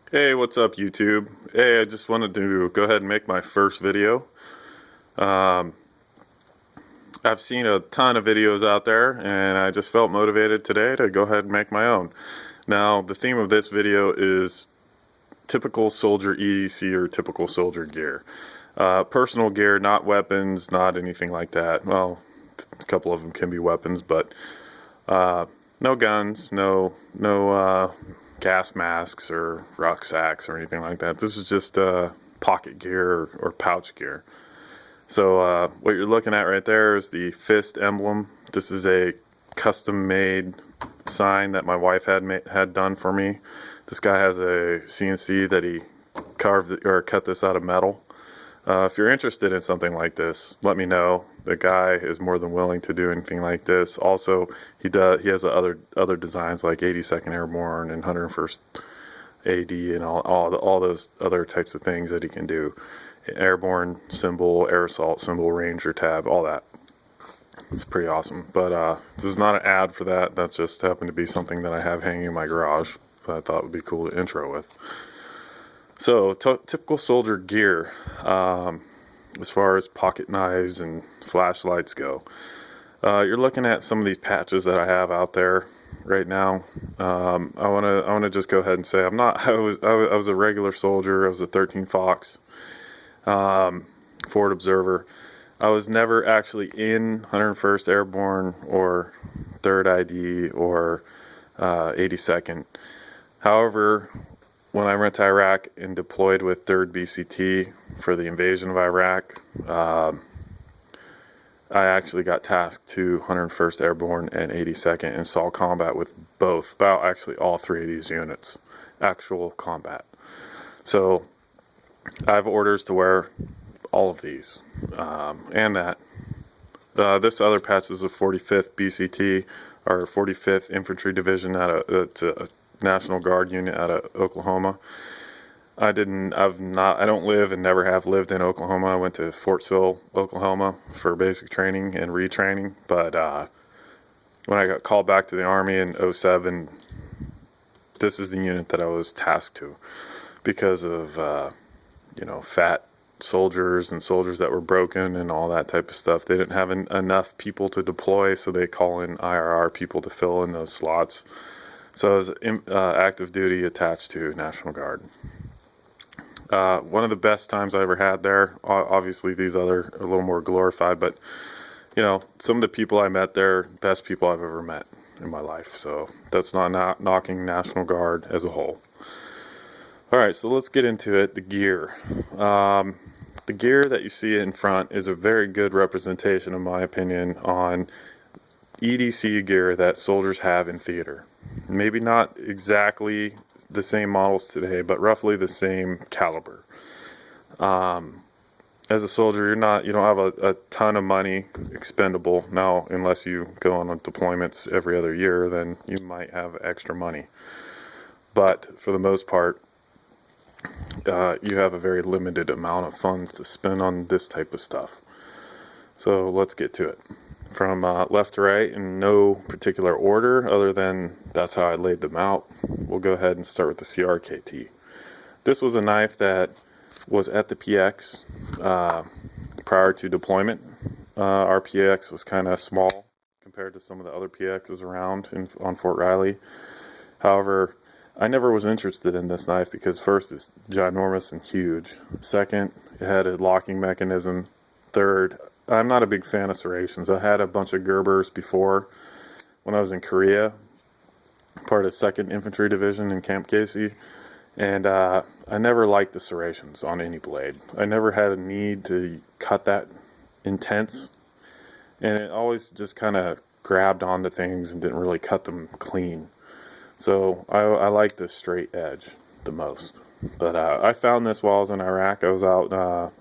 Hey, what's up, YouTube? Hey, I just wanted to go ahead and make my first video. Um, I've seen a ton of videos out there, and I just felt motivated today to go ahead and make my own. Now, the theme of this video is typical soldier EDC or typical soldier gear. Personal gear, not weapons, not anything like that. Well, a couple of them can be weapons, but no guns, no gas masks or rucksacks or anything like that. This is just pocket gear or pouch gear. So what you're looking at right there is the fist emblem. This is a custom-made sign that my wife had done for me. This guy has a CNC that he carved or cut this out of metal. If you're interested in something like this, let me know. The guy is more than willing to do anything like this. Also, he has other designs like 82nd Airborne and 101st AD and all those other types of things that he can do. Airborne symbol, air assault symbol, ranger tab, all that. It's pretty awesome. But this is not an ad for that. That's just happened to be something that I have hanging in my garage that I thought would be cool to intro with. So, typical soldier gear, as far as pocket knives and flashlights go. You're looking at some of these patches that I have out there right now. I wanna just go ahead and say I was a regular soldier. I was a 13 Fox, forward observer. I was never actually in 101st Airborne or 3rd ID or 82nd. However, when I went to Iraq and deployed with 3rd BCT for the invasion of Iraq, I actually got tasked to 101st Airborne and 82nd and saw combat with both, well, actually all three of these units, actual combat. So I have orders to wear all of these, and that. This other patch is a 45th BCT, or 45th Infantry Division it's a National Guard unit out of Oklahoma. I don't live and never have lived in Oklahoma. I went to Fort Sill, Oklahoma for basic training and retraining. But when I got called back to the Army in '07, this is the unit that I was tasked to because of, fat soldiers and soldiers that were broken and all that type of stuff. They didn't have enough people to deploy, so they call in IRR people to fill in those slots. So I was active duty attached to National Guard. One of the best times I ever had there. Obviously, these other are a little more glorified, but some of the people I met there, best people I've ever met in my life. So that's not knocking National Guard as a whole. All right, so let's get into it. The gear. The gear that you see in front is a very good representation, in my opinion, on EDC gear that soldiers have in theater. Maybe not exactly the same models today, but roughly the same caliber. As a soldier, you don't have a ton of money expendable. Now, unless you go on deployments every other year, then you might have extra money. But for the most part, you have a very limited amount of funds to spend on this type of stuff. So let's get to it. From left to right in no particular order other than that's how I laid them out. We'll go ahead and start with the Crkt. This was a knife that was at the PX prior to deployment. Our PX was kind of small compared to some of the other PXs around on Fort Riley. However, I never was interested in this knife because first, it's ginormous and huge. Second, it had a locking mechanism. Third, I'm not a big fan of serrations. I had a bunch of Gerbers before when I was in Korea, part of 2nd Infantry Division in Camp Casey, and I never liked the serrations on any blade. I never had a need to cut that intense, and it always just kind of grabbed onto things and didn't really cut them clean. So I like the straight edge the most. But I found this while I was in Iraq. I was out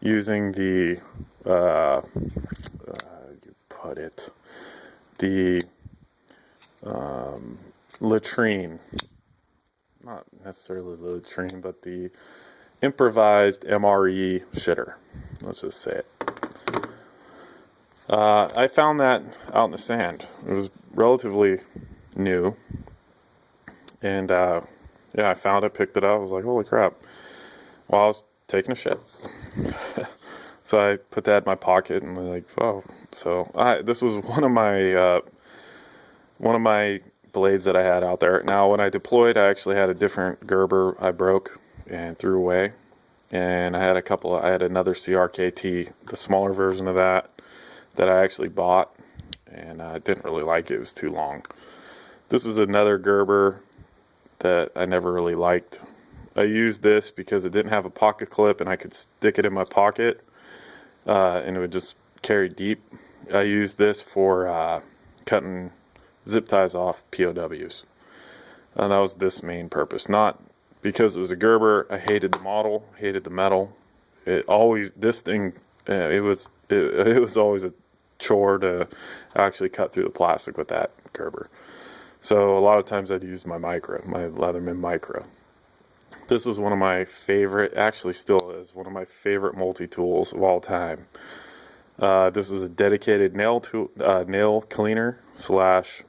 using the latrine, not necessarily the latrine, but the improvised MRE shitter. Let's just say it. I found that out in the sand. It was relatively new, and yeah, I found it, picked it up. I was like, holy crap. Well, I was taking a shit. So I put that in my pocket and was like, oh. So this was one of my blades that I had out there. Now, when I deployed, I actually had a different Gerber I broke and threw away. And I had another CRKT, the smaller version of that I actually bought. And I didn't really like it. It was too long. This is another Gerber that I never really liked. I used this because it didn't have a pocket clip and I could stick it in my pocket and it would just carry deep. I used this for cutting zip ties off POWs. And that was this main purpose. Not because it was a Gerber. I hated the model, hated the metal. It was always a chore to actually cut through the plastic with that Gerber. So a lot of times I'd use my Leatherman micro. This was one of my favorite, actually still is one of my favorite multi-tools of all time. This is a dedicated nail cleaner slash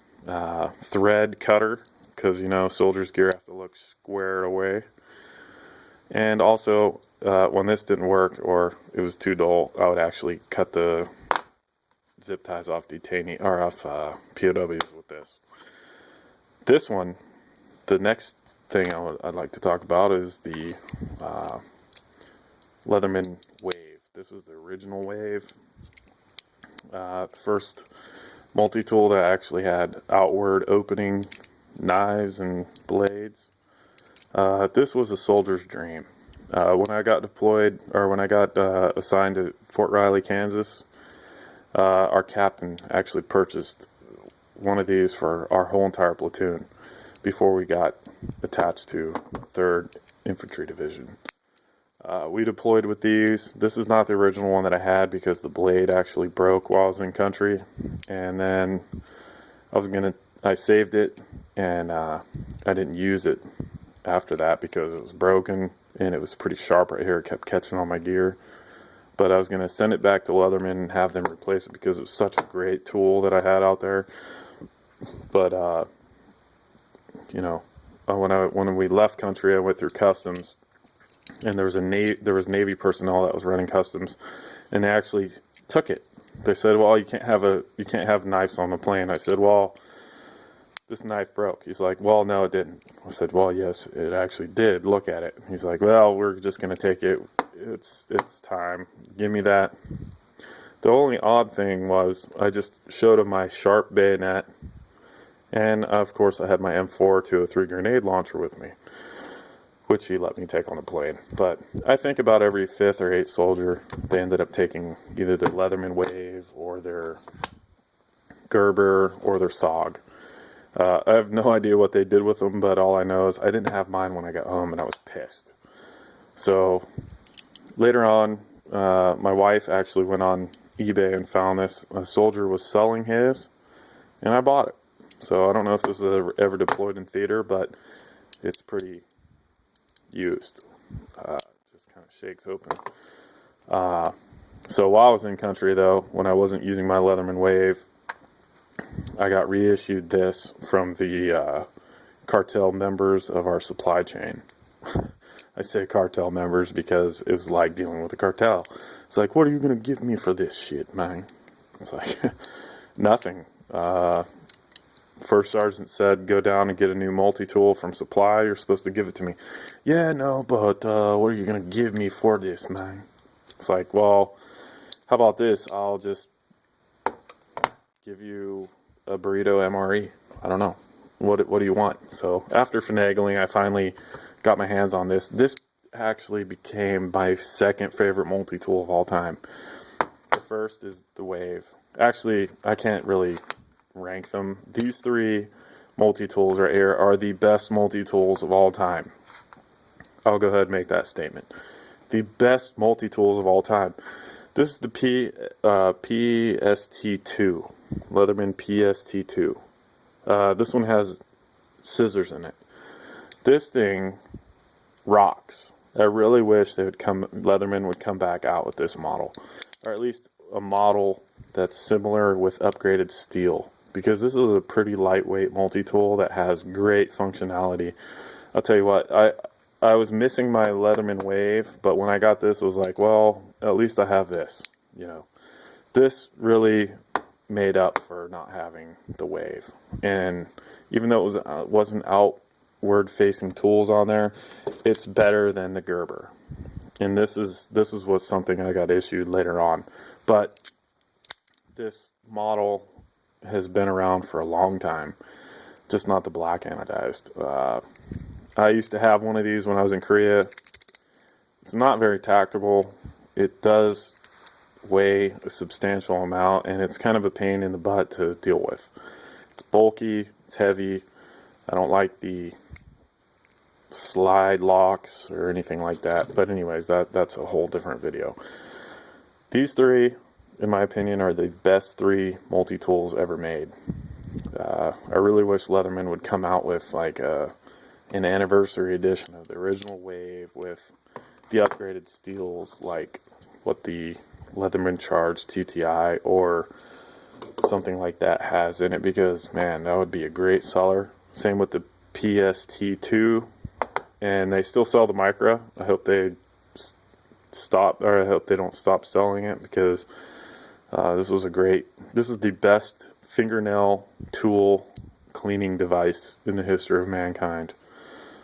thread cutter, because soldiers gear have to look squared away. And also when this didn't work or it was too dull, I would actually cut the zip ties off POWs with this. This one, the next thing I'd like to talk about is the Leatherman Wave. This was the original Wave. First multi-tool that actually had outward opening knives and blades. This was a soldier's dream. When I got deployed, or when I got assigned to Fort Riley, Kansas, our captain actually purchased one of these for our whole entire platoon before we got attached to 3rd Infantry Division. We deployed with these. This is not the original one that I had because the blade actually broke while I was in country, and then I saved it, and I didn't use it after that because it was broken and it was pretty sharp right here. It kept catching on my gear. But I was going to send it back to Leatherman and have them replace it because it was such a great tool that I had out there. But when we left country, I went through customs, and there was Navy personnel that was running customs, and they actually took it. They said, "Well, you can't have knives on the plane." I said, "Well, this knife broke." He's like, "Well, no, it didn't." I said, "Well, yes, it actually did. Look at it." He's like, "Well, we're just going to take it. It's time. Give me that." The only odd thing was I just showed him my sharp bayonet, and of course I had my M4 grenade launcher with me, which he let me take on the plane. But I think about every 5th or 8th soldier, they ended up taking either their Leatherman Wave or their Gerber or their SOG. I have no idea what they did with them, but all I know is I didn't have mine when I got home, and I was pissed. So later on, my wife actually went on eBay and found this. A soldier was selling his, and I bought it. So I don't know if this was ever deployed in theater, but it's pretty used. Just kind of shakes open. So while I was in country, though, when I wasn't using my Leatherman Wave, I got reissued this from the cartel members of our supply chain. I say cartel members because it was like dealing with the cartel. It's like, what are you going to give me for this shit, man? It's like, nothing. First sergeant said, go down and get a new multi-tool from supply. You're supposed to give it to me. Yeah, no, but what are you going to give me for this, man? It's like, well, how about this? I'll just give you a burrito MRE. I don't know. What do you want? So after finagling, I finally got my hands on this. This actually became my second favorite multi-tool of all time. The first is the Wave. Actually, I can't really rank them. These 3 multi-tools right here are the best multi-tools of all time. I'll go ahead and make that statement. The best multi-tools of all time. This is the PST2, Leatherman PST2. This one has scissors in it. This thing rocks. I really wish Leatherman would come back out with this model, or at least a model that's similar with upgraded steel, because this is a pretty lightweight multi-tool that has great functionality. I'll tell you what, I was missing my Leatherman Wave, but when I got this, I was like, well, at least I have this, you know. This really made up for not having the Wave. And even though it wasn't outward facing tools on there, it's better than the Gerber. And this is what's something I got issued later on. But this model has been around for a long time, just not the black anodized. I used to have one of these when I was in Korea. It's not very tactical. It does weigh a substantial amount, and it's kind of a pain in the butt to deal with. It's bulky, it's heavy. I don't like the slide locks or anything like that. But anyways, that's a whole different video. These three, in my opinion, are the best three multi-tools ever made. I really wish Leatherman would come out with like an anniversary edition of the original Wave with the upgraded steels, like what the Leatherman Charge TTI or something like that has in it, because man, that would be a great seller. Same with the PST2, and they still sell the Micra. I hope they stop, or I hope they don't stop selling it, because this is the best fingernail tool cleaning device in the history of mankind.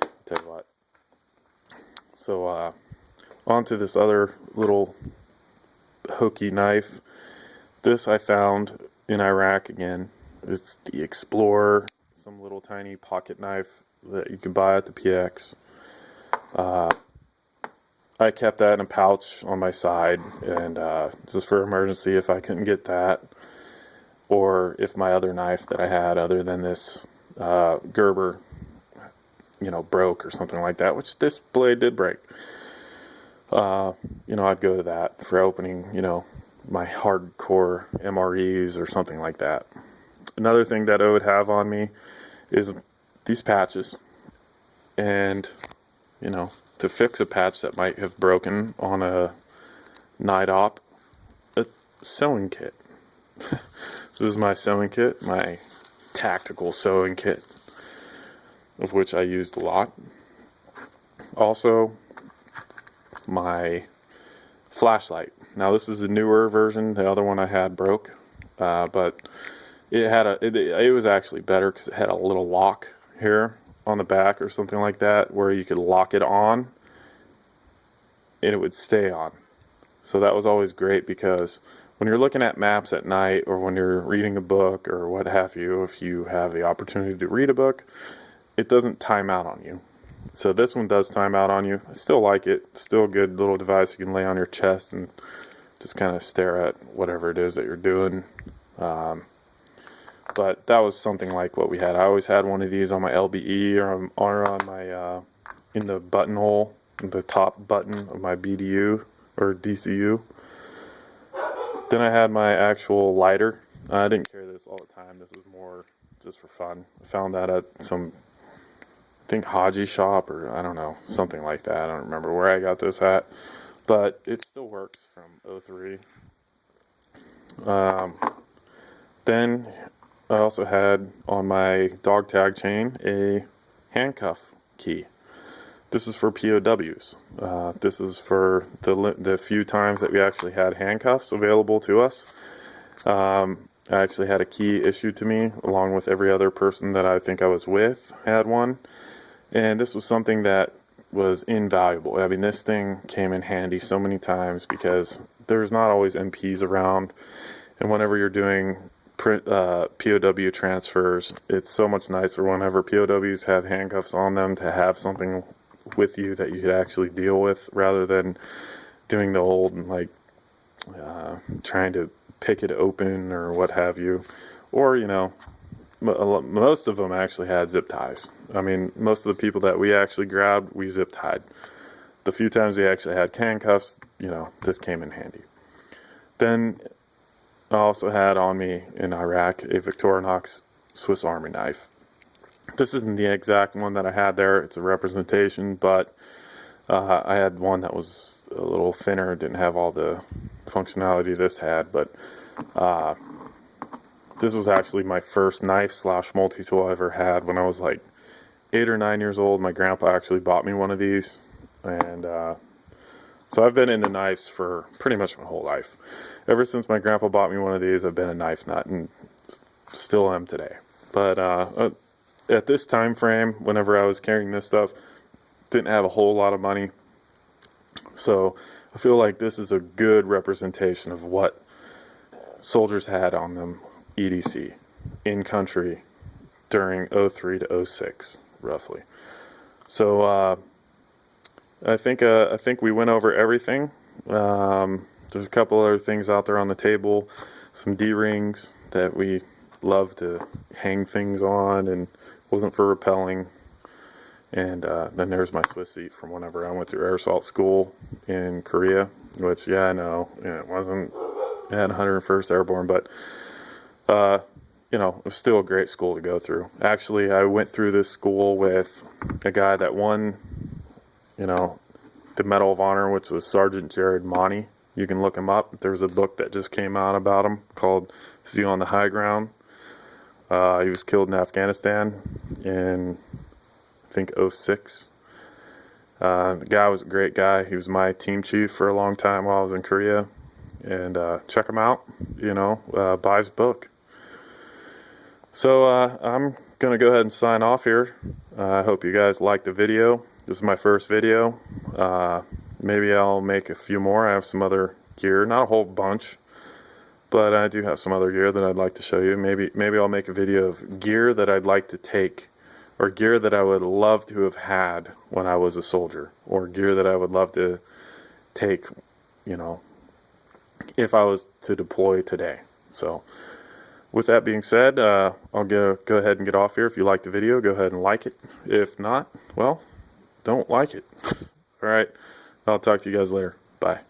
I'll tell you what. So on to this other little hokey knife. This I found in Iraq again. It's the Explorer, some little tiny pocket knife that you can buy at the PX. I kept that in a pouch on my side, and just for emergency if I couldn't get that, or if my other knife that I had other than this Gerber, you know, broke or something like that, which this blade did break. You know, I'd go to that for opening, you know, my hardcore MREs or something like that. Another thing that I would have on me is these patches, and you know, to fix a patch that might have broken on a night op, a sewing kit. This is my sewing kit, my tactical sewing kit, of which I used a lot. Also, my flashlight. Now this is a newer version. The other one I had broke, but it was actually better because it had a little lock here on the back or something like that, where you could lock it on and it would stay on. So that was always great, because when you're looking at maps at night, or when you're reading a book or what have you, if you have the opportunity to read a book, it doesn't time out on you. So this one does time out on you. I still like it. Still a good little device you can lay on your chest and just kind of stare at whatever it is that you're doing. But that was something like what we had. I always had one of these on my LBE or on my in the buttonhole, the top button of my BDU or DCU. Then I had my actual lighter. I didn't carry this all the time. This is more just for fun. I found that at some, I think, Haji shop, or I don't know, something like that. I don't remember where I got this at, but it still works from '03. Then I also had on my dog tag chain a handcuff key. This is for POWs. This is for the few times that we actually had handcuffs available to us. I actually had a key issued to me, along with every other person that I think I was with had one. And this was something that was invaluable. I mean, this thing came in handy so many times, because there's not always MPs around. And whenever you're doing POW transfers, it's so much nicer whenever POWs have handcuffs on them to have something with you that you could actually deal with, rather than doing the old like trying to pick it open or what have you. Or, you know, most of them actually had zip ties. I mean, most of the people that we actually grabbed, we zip tied. The few times we actually had handcuffs, you know, this came in handy. Then I also had on me in Iraq a Victorinox Swiss Army knife. This isn't the exact one that I had there. It's a representation, but I had one that was a little thinner. It didn't have all the functionality this had, but this was actually my first knife / multi-tool I ever had when I was like 8 or 9 years old, my grandpa actually bought me one of these. And so I've been into knives for pretty much my whole life. Ever since my grandpa bought me one of these, I've been a knife nut, and still am today. But at this time frame, whenever I was carrying this stuff, didn't have a whole lot of money. So I feel like this is a good representation of what soldiers had on them EDC in country during 03 to 06, roughly. So I think we went over everything. There's a couple other things out there on the table, some D-rings that we love to hang things on, and wasn't for rappelling. And then there's my Swiss seat from whenever I went through air assault school in Korea, which, yeah, I know, it wasn't at 101st Airborne, but you know, it was still a great school to go through. Actually, I went through this school with a guy that won, you know, the Medal of Honor, which was Sergeant Jared Monty. You can look him up. There's a book that just came out about him called "See on the High Ground." He was killed in Afghanistan in, I think, 06. The guy was a great guy. He was my team chief for a long time while I was in Korea. And check him out, you know, buy his book. So I'm going to go ahead and sign off here. I hope you guys liked the video. This is my first video. Maybe I'll make a few more. I have some other gear, not a whole bunch, but I do have some other gear that I'd like to show you. Maybe I'll make a video of gear that I'd like to take, or gear that I would love to have had when I was a soldier, or gear that I would love to take, you know, if I was to deploy today. So with that being said, I'll go ahead and get off here. If you liked the video, go ahead and like it. If not, well, don't like it. All right, I'll talk to you guys later. Bye.